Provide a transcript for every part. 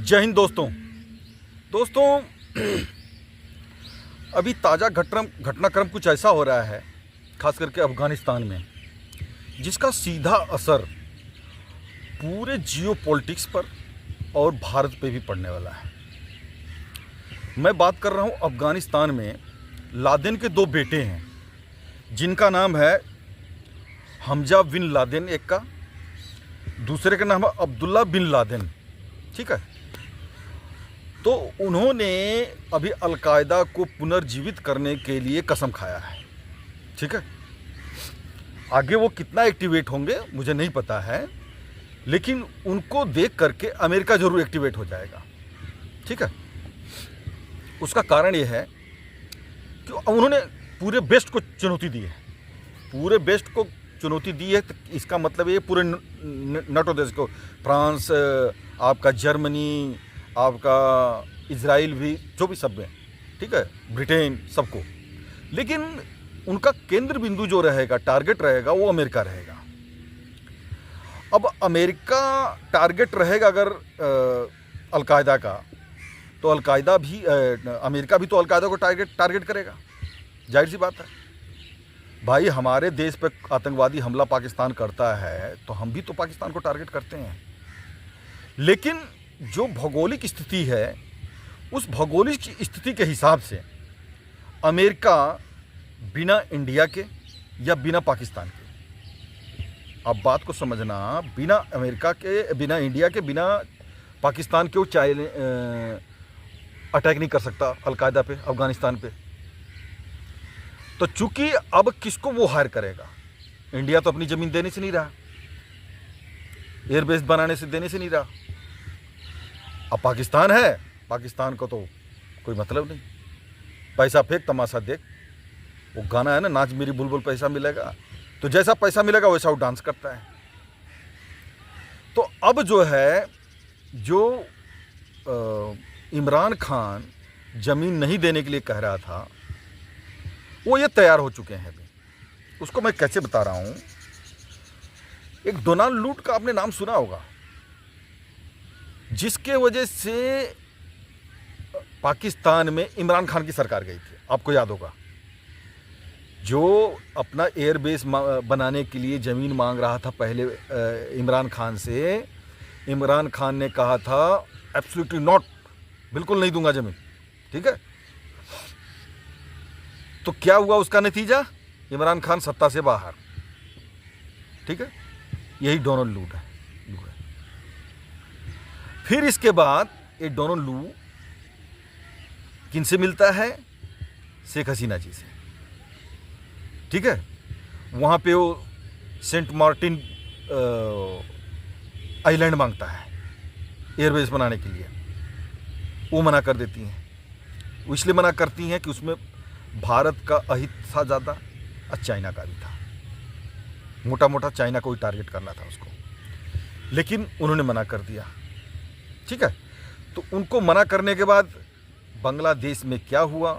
जय हिंद दोस्तों अभी ताज़ा घटनाक्रम कुछ ऐसा हो रहा है, खास करके अफ़गानिस्तान में, जिसका सीधा असर पूरे जियोपॉलिटिक्स पर और भारत पे भी पड़ने वाला है। मैं बात कर रहा हूँ अफ़गानिस्तान में लादेन के दो बेटे हैं, जिनका नाम है हमजा बिन लादेन, एक का, दूसरे का नाम है अब्दुल्ला बिन लादेन। ठीक है, तो उन्होंने अभी अलकायदा को पुनर्जीवित करने के लिए कसम खाया है। ठीक है, आगे वो कितना एक्टिवेट होंगे मुझे नहीं पता है, लेकिन उनको देख करके अमेरिका जरूर एक्टिवेट हो जाएगा। ठीक है, उसका कारण ये है कि उन्होंने पूरे वेस्ट को चुनौती दी है। पूरे वेस्ट को चुनौती दी है, तो इसका मतलब ये पूरे नाटो देश को, फ्रांस, आपका जर्मनी, आपका इजराइल भी, जो भी सब में, ठीक है, ब्रिटेन, सबको। लेकिन उनका केंद्र बिंदु जो रहेगा, टारगेट रहेगा, वो अमेरिका रहेगा। अब अमेरिका टारगेट रहेगा अगर अलकायदा का, तो अलकायदा भी, अमेरिका भी तो अलकायदा को टारगेट करेगा। जाहिर सी बात है भाई, हमारे देश पे आतंकवादी हमला पाकिस्तान करता है तो हम भी तो पाकिस्तान को टारगेट करते हैं। लेकिन जो भौगोलिक स्थिति है, उस भौगोलिक स्थिति के हिसाब से अमेरिका बिना इंडिया के या बिना पाकिस्तान के, अब बात को समझना, बिना अमेरिका के, बिना इंडिया के, बिना पाकिस्तान के वो अटैक नहीं कर सकता अलकायदा पे, अफ़गानिस्तान पे। तो चूंकि अब किसको वो हायर करेगा, इंडिया तो अपनी ज़मीन देने से नहीं रहा, एयरबेस बनाने से देने से नहीं रहा। अब पाकिस्तान है, पाकिस्तान को तो कोई मतलब नहीं, पैसा फेंक तमाशा देख। वो गाना है ना, नाच मेरी बुलबुल पैसा मिलेगा, तो जैसा पैसा मिलेगा वैसा वो डांस करता है। तो अब जो है, जो इमरान खान ज़मीन नहीं देने के लिए कह रहा था, वो ये तैयार हो चुके हैं अभी। उसको मैं कैसे बता रहा हूँ, एक डोनाल्ड लूट का आपने नाम सुना होगा, जिसके वजह से पाकिस्तान में इमरान खान की सरकार गई थी, आपको याद होगा। जो अपना एयरबेस बनाने के लिए ज़मीन मांग रहा था पहले इमरान खान से, इमरान खान ने कहा था एब्सोल्युटली नॉट, बिल्कुल नहीं दूंगा ज़मीन। ठीक है, तो क्या हुआ उसका नतीजा, इमरान खान सत्ता से बाहर। ठीक है, यही डोनाल्ड लू है। फिर इसके बाद ये डोनाल्ड लू किनसे मिलता है, शेख हसीना जी से। ठीक है, वहाँ पे वो सेंट मार्टिन आइलैंड मांगता है एयरबेस बनाने के लिए, वो मना कर देती हैं। वो इसलिए मना करती हैं कि उसमें भारत का अहित था ज़्यादा और चाइना का भी था, मोटा मोटा चाइना को ही टारगेट करना था उसको, लेकिन उन्होंने मना कर दिया। ठीक है, तो उनको मना करने के बाद बांग्लादेश में क्या हुआ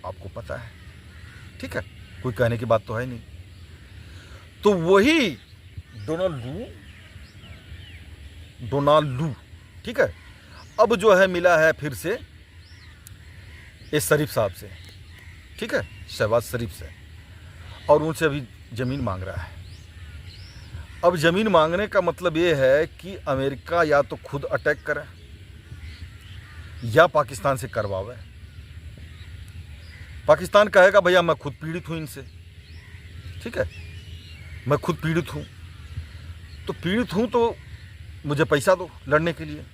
आपको पता है। ठीक है, कोई कहने की बात तो है नहीं। तो वही डोनाल्ड लू, ठीक है, अब जो है मिला है फिर से इस शरीफ साहब से। ठीक है, शहबाज शरीफ से, और उनसे अभी ज़मीन मांग रहा है। अब ज़मीन मांगने का मतलब ये है कि अमेरिका या तो खुद अटैक करे या पाकिस्तान से करवावे। पाकिस्तान कहेगा भैया मैं खुद पीड़ित हूँ इनसे, ठीक है, मैं खुद पीड़ित हूँ, तो पीड़ित हूँ तो मुझे पैसा दो लड़ने के लिए,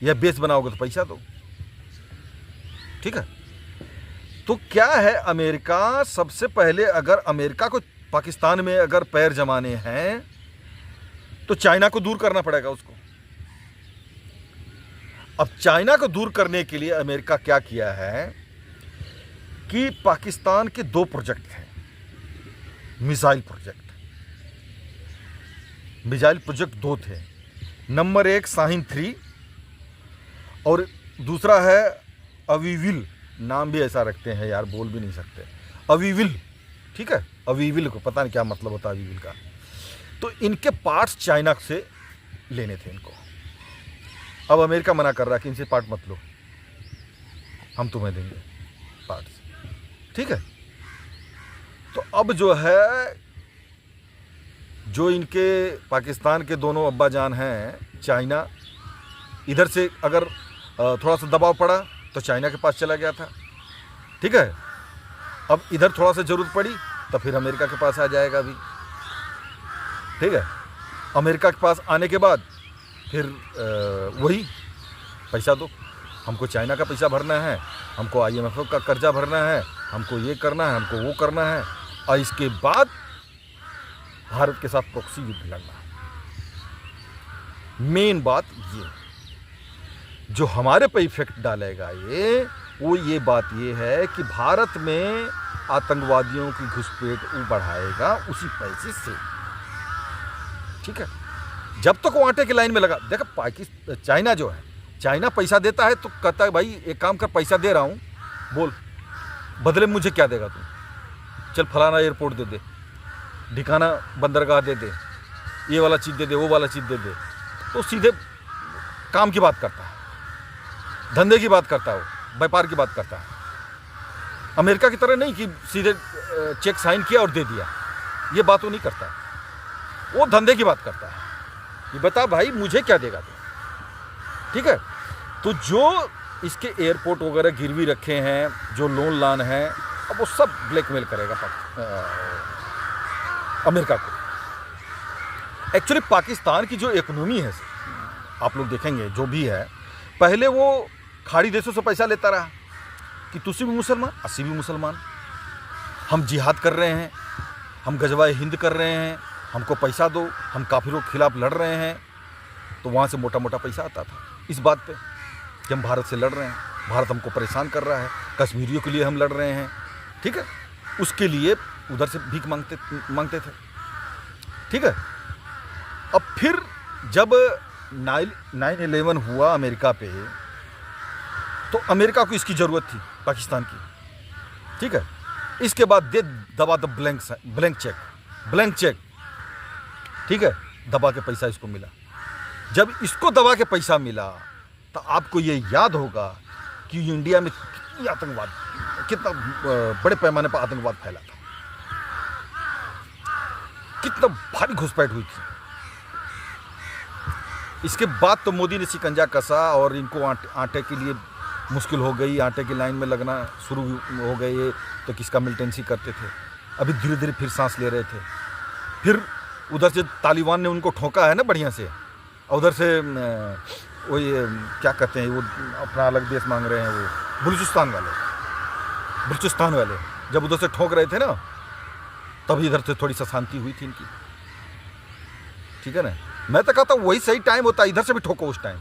या बेस बनाओगे तो पैसा दो। ठीक है, तो क्या है, अमेरिका सबसे पहले, अगर अमेरिका को पाकिस्तान में अगर पैर जमाने हैं तो चाइना को दूर करना पड़ेगा उसको। अब चाइना को दूर करने के लिए अमेरिका क्या किया है कि पाकिस्तान के दो प्रोजेक्ट हैं, मिसाइल प्रोजेक्ट दो थे। नंबर 1 शाहीन 3 और दूसरा है अवीविल, नाम भी ऐसा रखते हैं यार, बोल भी नहीं सकते, अवीविल। ठीक है, अवीविल को पता नहीं क्या मतलब होता है अवीविल का। तो इनके पार्ट्स चाइना से लेने थे इनको। अब अमेरिका मना कर रहा है कि इनसे पार्ट मत लो, हम तुम्हें देंगे पार्ट्स, ठीक है। तो अब जो है, जो इनके पाकिस्तान के दोनों अब्बा जान हैं, चाइना, इधर से अगर थोड़ा सा दबाव पड़ा तो चाइना के पास चला गया था, ठीक है। अब इधर थोड़ा सा ज़रूरत पड़ी तो फिर अमेरिका के पास आ जाएगा अभी, ठीक है। अमेरिका के पास आने के बाद फिर वही पैसा दो, हमको चाइना का पैसा भरना है, हमको IMF का कर्जा भरना है, हमको ये करना है, हमको वो करना है, और इसके बाद भारत के साथ प्रॉक्सी युद्ध लड़ना है। मेन बात ये जो हमारे पे इफेक्ट डालेगा वो ये बात ये है कि भारत में आतंकवादियों की घुसपैठ वो बढ़ाएगा उसी पैसे से, ठीक है। जब तक वो आटे की लाइन में लगा, देखो पाकिस्तान, चाइना जो है, चाइना पैसा देता है तो कहता है भाई एक काम कर, पैसा दे रहा हूँ, बोल बदले में मुझे क्या देगा तू, चल फलाना एयरपोर्ट दे दे, ढिकाना बंदरगाह दे दे, ये वाला चीज़ दे दे, वो वाला चीज़ दे दे। तो सीधे काम की बात करता है, धंधे की बात करता है, वो व्यापार की बात करता है। अमेरिका की तरह नहीं कि सीधे चेक साइन किया और दे दिया, ये बात वो नहीं करता है, वो धंधे की बात करता है। ये बता भाई मुझे क्या देगा तू, ठीक है। तो जो इसके एयरपोर्ट वगैरह गिरवी रखे हैं, जो लोन लान है, अब वो सब ब्लैकमेल करेगा अमेरिका को। एक्चुअली पाकिस्तान की जो इकोनॉमी है, आप लोग देखेंगे जो भी है, पहले वो खाड़ी देशों से पैसा लेता रहा कि तुसी भी मुसलमान, असी भी मुसलमान, हम जिहाद कर रहे हैं, हम गजवाए हिंद कर रहे हैं, हमको पैसा दो, हम काफिरों के खिलाफ लड़ रहे हैं। तो वहाँ से मोटा मोटा पैसा आता था इस बात पे कि हम भारत से लड़ रहे हैं, भारत हमको परेशान कर रहा है, कश्मीरियों के लिए हम लड़ रहे हैं, ठीक है। उसके लिए उधर से भीख मांगते थे, ठीक है। अब फिर जब 9/11 हुआ अमेरिका पे, तो अमेरिका को इसकी ज़रूरत थी पाकिस्तान की, ठीक है। इसके बाद दे दबा द ब्लैंक चेक, ठीक है, दबा के पैसा इसको मिला। जब इसको दबा के पैसा मिला तो आपको ये याद होगा कि इंडिया में कितनी आतंकवाद, कितना बड़े पैमाने पर आतंकवाद फैला था, कितना भारी घुसपैठ हुई थी। इसके बाद तो मोदी ने शिकंजा कसा और इनको आटे के लिए मुश्किल हो गई, आटे की लाइन में लगना शुरू हो गए। तो किसका मिलिटेंसी करते थे, अभी धीरे धीरे फिर सांस ले रहे थे। फिर उधर से तालिबान ने उनको ठोका है ना बढ़िया से, और उधर से वो ये क्या कहते हैं, वो अपना अलग देश मांग रहे हैं, वो बलूचिस्तान वाले जब उधर से ठोक रहे थे ना, तभी इधर से थोड़ी सा शांति हुई थी इनकी, ठीक है ना। मैं तो कहता हूँ वही सही टाइम होता है, इधर से भी ठोको उस टाइम,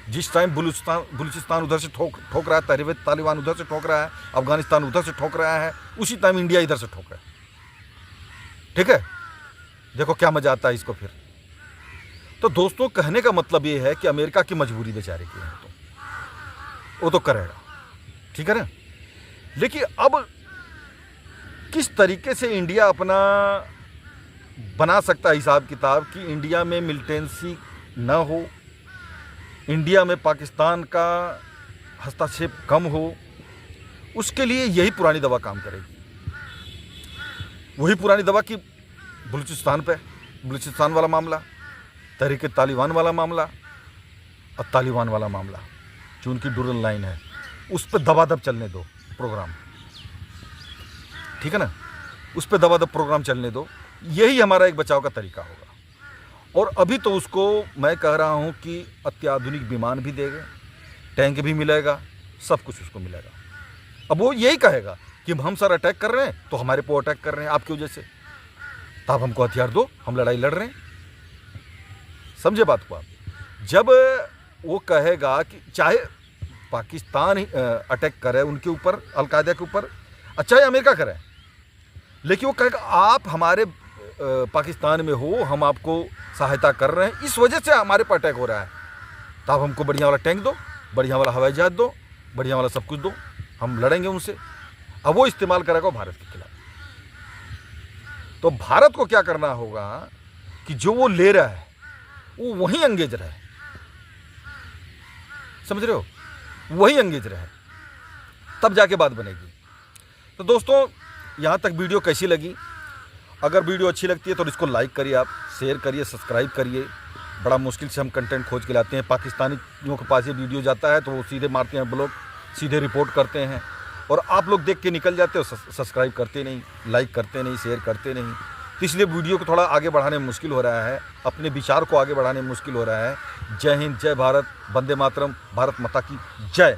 जिस टाइम बलूचिस्तान उधर से ठोक रहा है, तालिबान उधर से ठोक रहा है, अफगानिस्तान उधर से ठोक रहा है, उसी टाइम इंडिया इधर से ठोक रहा है, ठीक है। देखो क्या मजा आता है इसको फिर। तो दोस्तों कहने का मतलब ये है कि अमेरिका की मजबूरी बेचारे की है, तो वो तो करेगा, ठीक है ना। लेकिन अब किस तरीके से इंडिया अपना बना सकता है हिसाब किताब कि इंडिया में मिलिटेंसी ना हो, इंडिया में पाकिस्तान का हस्तक्षेप कम हो, उसके लिए यही पुरानी दवा काम करेगी। वही पुरानी दवा की बलूचिस्तान वाला मामला, तहरीक तालिबान वाला मामला और तालिबान वाला मामला जो उनकी डूरल लाइन है, उस पर दबादब चलने दो प्रोग्राम, ठीक है ना, उस पर दबादब प्रोग्राम चलने दो। यही हमारा एक बचाव का तरीका होगा। और अभी तो उसको मैं कह रहा हूँ कि अत्याधुनिक विमान भी देंगे, टैंक भी मिलेगा, सब कुछ उसको मिलेगा। अब वो यही कहेगा कि हम सर अटैक कर रहे हैं तो हमारे पे अटैक कर रहे हैं आपकी वजह से, तो आप हमको हथियार दो, हम लड़ाई लड़ रहे हैं। समझे बात को आप। जब वो कहेगा कि चाहे पाकिस्तान ही अटैक करे उनके ऊपर, अलकायदा के ऊपर, अच्छा है अमेरिका करे, लेकिन वो कहेगा आप हमारे पाकिस्तान में हो, हम आपको सहायता कर रहे हैं, इस वजह से हमारे पर अटैक हो रहा है, तो आप हमको बढ़िया वाला टैंक दो, बढ़िया वाला हवाई जहाज दो, बढ़िया वाला सब कुछ दो, हम लड़ेंगे उनसे। अब वो इस्तेमाल करेगा भारत के खिलाफ। तो भारत को क्या करना होगा कि जो वो ले रहा है वो वहीं एंगेज रहे, समझ रहे हो, वही एंगेज रहे, तब जाके बात बनेगी। तो दोस्तों, यहाँ तक वीडियो कैसी लगी? अगर वीडियो अच्छी लगती है तो इसको लाइक करिए, आप शेयर करिए, सब्सक्राइब करिए। बड़ा मुश्किल से हम कंटेंट खोज के लाते हैं। पाकिस्तानियों के पास ये वीडियो जाता है तो वो सीधे मारते हैं ब्लॉक, सीधे रिपोर्ट करते हैं, और आप लोग देख के निकल जाते हो, सब्सक्राइब करते नहीं, लाइक करते नहीं, शेयर करते नहीं। तो इसलिए वीडियो को थोड़ा आगे बढ़ाने में मुश्किल हो रहा है, अपने विचार को आगे बढ़ाने में मुश्किल हो रहा है। जय हिंद, जय भारत, वंदे मातरम, भारत माता की जय।